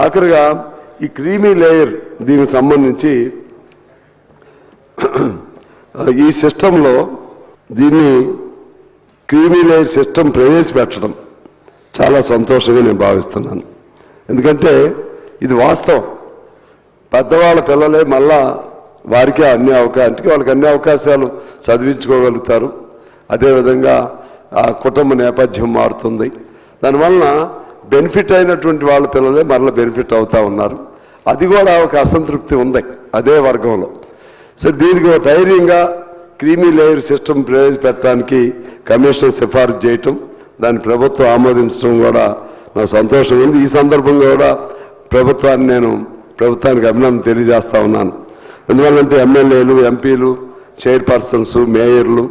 ఆఖరిగా ఈ creamy layer దీనికి సంబంధించి ఈ సిస్టంలో దీన్ని క్రీమీ లేయర్ సిస్టమ్ ప్రవేశపెట్టడం చాలా సంతోషంగా నేను భావిస్తున్నాను. ఎందుకంటే ఇది వాస్తవం. పెద్దవాళ్ళ పిల్లలే మళ్ళా వారికి వాళ్ళకి అన్ని అవకాశాలు చదివించుకోగలుగుతారు. అదేవిధంగా ఆ కుటుంబ నేపథ్యం మారుతుంది. దానివలన బెనిఫిట్ అయినటువంటి వాళ్ళ పిల్లలే మరలా బెనిఫిట్ అవుతూ ఉన్నారు. అది కూడా ఒక అసంతృప్తి ఉంది అదే వర్గంలో. సో దీనికి ధైర్యంగా క్రీమీ లేయర్ సిస్టమ్ ప్రవేశపెట్టడానికి కమిషన్ సిఫారసు చేయటం, దాన్ని ప్రభుత్వం ఆమోదించడం కూడా నాకు సంతోషం ఉంది. ఈ సందర్భంగా కూడా ప్రభుత్వానికి అభినందన తెలియజేస్తా ఉన్నాను. ఎందువల్లంటే ఎమ్మెల్యేలు, ఎంపీలు, చైర్పర్సన్స్, మేయర్లు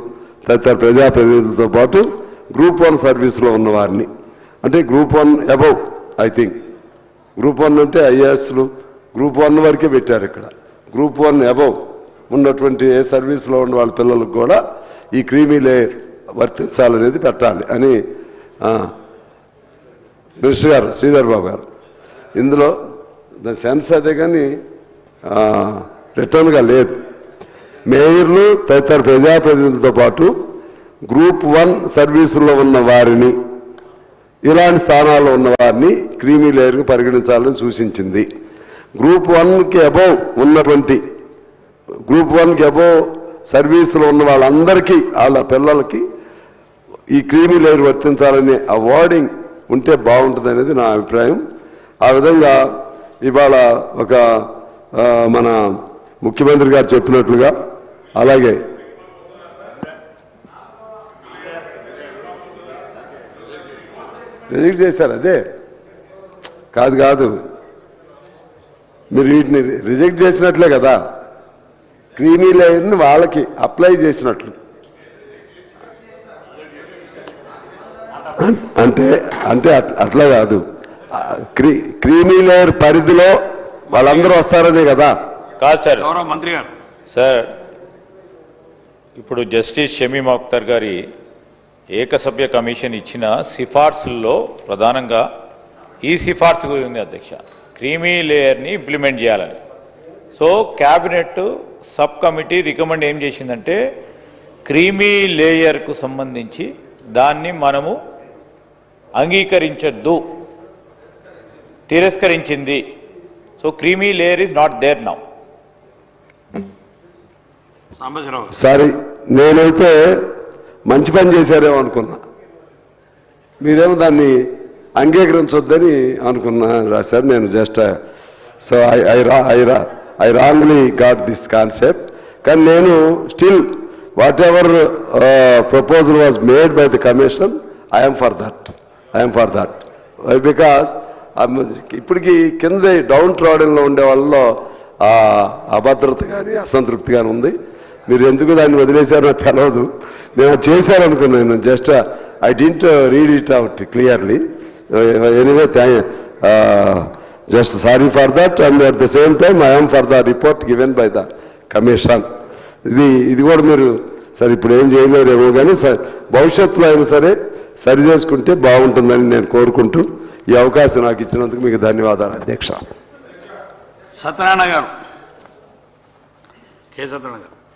తదితర ప్రజాప్రతినిధులతో పాటు గ్రూప్ 1 సర్వీస్లో ఉన్నవారిని, అంటే group 1 above, I think group 1 అంటే ఐఏఎస్లు గ్రూప్ 1 వరకే పెట్టారు. ఇక్కడ గ్రూప్ 1 అబౌవ్ ఉన్నటువంటి ఏ సర్వీస్లో ఉన్న వాళ్ళ పిల్లలకు కూడా ఈ క్రీమీ లేయర్ వర్తించాలనేది పెట్టాలి అని మినిస్టర్ గారు శ్రీధర్ బాబు గారు ఇందులో సెన్స్ అదే కానీ రిటర్న్గా లేదు. మేయర్లు తదితర ప్రజాప్రతినిధులతో పాటు గ్రూప్ 1 సర్వీసుల్లో ఉన్న వారిని, ఇలాంటి స్థానాల్లో ఉన్న వారిని క్రీమీ లేయర్కి పరిగణించాలని సూచించింది. గ్రూప్ 1కి అబౌవ్ ఉన్నటువంటి గ్రూప్ 1కి అబౌవ్ సర్వీసులో ఉన్న వాళ్ళందరికీ వాళ్ళ పిల్లలకి ఈ క్రీమీ లేయర్ వర్తించాలనే అవార్డింగ్ ఉంటే బాగుంటుంది అనేది నా అభిప్రాయం. ఆ విధంగా ఇవాళ ఒక మన ముఖ్యమంత్రి గారు చెప్పినట్లుగా అలాగే రిజెక్ట్ చేశారు. అదే కాదు మీరు వీటిని రిజెక్ట్ చేసినట్లే కదా, క్రీమీ లేయర్ని వాళ్ళకి అప్లై చేసినట్లు. అంటే అట్లా కాదు, క్రీమీ లేయర్ పరిధిలో వాళ్ళందరూ వస్తారనే కదా. కాదు సార్, మంత్రి గారు సార్, ఇప్పుడు జస్టిస్ షమీమ్ అఖ్తర్ గారి ఏకసభ్య కమిషన్ ఇచ్చిన సిఫార్సుల్లో ప్రధానంగా ఈ సిఫార్సు ఉంది అధ్యక్ష, క్రీమీ లేయర్ని ఇంప్లిమెంట్ చేయాలని. So cabinet sub committee recommend ఏం చేసిందంటే క్రీమీ లేయర్కు సంబంధించి దాన్ని మనము అంగీకరించద్దు, తిరస్కరించింది. So creamy layer is not there now. Sorry, నేనైతే మంచి పని చేశారేమో అనుకున్నా, మీరేమో దాన్ని అంగీకరించొద్దని అనుకున్నా రాశారు. నేను just so I wrongly got this concept. కానీ నేను still what ever proposal was made by the commission, I'm for that because ఇప్పటికీ కింద డౌన్ ట్రాడెన్లో ఉండే వాళ్ళలో అభద్రత కానీ అసంతృప్తి కానీ ఉంది. మీరు ఎందుకు దాన్ని వదిలేశారో తెలియదు. నేను చేశారనుకున్నాను, just I didn't read it out clearly. Anyway just sorry for that, and at the same time I'm for the report given by the commission. ఇది కూడా మీరు సరే ఇప్పుడు ఏం చేయలేరేమో కానీ భవిష్యత్తులో అయినా సరే సరి చేసుకుంటే బాగుంటుందని నేను కోరుకుంటూ ఈ అవకాశం నాకు ఇచ్చినందుకు మీకు ధన్యవాదాలు అధ్యక్ష. సత్యనారాయణ గారు, కె. సత్యనారాయణ గారు.